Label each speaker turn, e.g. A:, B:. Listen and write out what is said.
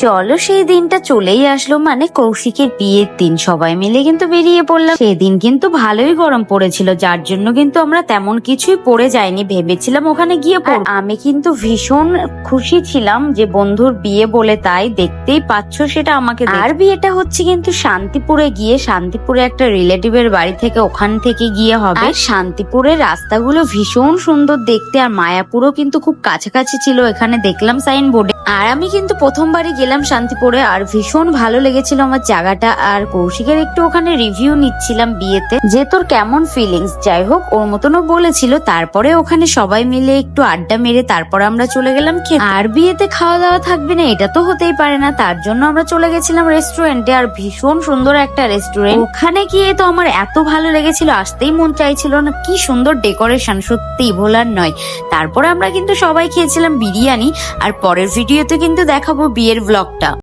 A: চলো সেই দিনটা চলেই আসলো, মানে কৌশিকের বিয়ের দিন। সবাই মিলে কিন্তু বেরিয়ে পড়লাম। সেদিন কিন্তু ভালোই গরম পড়েছিল, যার জন্য কিন্তু আমরা তেমন কিছুই পরে যাইনি, ভেবেছিলাম ওখানে গিয়ে পড়ব। আমি কিন্তু ভীষণ খুশি ছিলাম যে বন্ধুর বিয়ে বলে, তাই দেখতেই পাচ্ছ সেটা আমাকে। আর বিয়েটা হচ্ছে কিন্তু শান্তিপুরে গিয়ে, শান্তিপুরে একটা রিলেটিভের বাড়ি থেকে, ওখান থেকে গিয়ে হবে। আর শান্তিপুরের রাস্তাগুলো ভীষণ সুন্দর দেখতে, আর মায়াপুরও কিন্তু খুব কাছাকাছি ছিল, এখানে দেখলাম সাইনবোর্ডে। আর আমি কিন্তু প্রথমবারই গেলাম শান্তিপুরে, আর ভীষণ ভালো লেগেছিল আমার জায়গাটা। আর কৌশিকের একটু ওখানে রিভিউ নিচ্ছিলাম বিয়েতে, যে তোর কেমন ফিলিংস। যাই হোক, ওর মতনও বলেছিল। তারপরে ওখানে সবাই মিলে একটু আড্ডা মেরে তারপর আমরা চলে গেলাম খেতে। আর বিয়েতে খাওয়া দাওয়া থাকবে না এটা তো হতেই পারে না, তার জন্য আমরা চলে গেছিলাম রেস্টুরেন্টে। আর ভীষণ সুন্দর একটা রেস্টুরেন্ট, ওখানে গিয়ে তো আমার এত ভালো লেগেছিল, আসতেই মন চাইছিল না। কি সুন্দর ডেকোরেশন, সত্যি ভোলার নয়। তারপরে আমরা কিন্তু সবাই খেয়েছিলাম বিরিয়ানি। আর পরের ভিডিওতে কিন্তু দেখাবো বিয়ের ব্লগটা।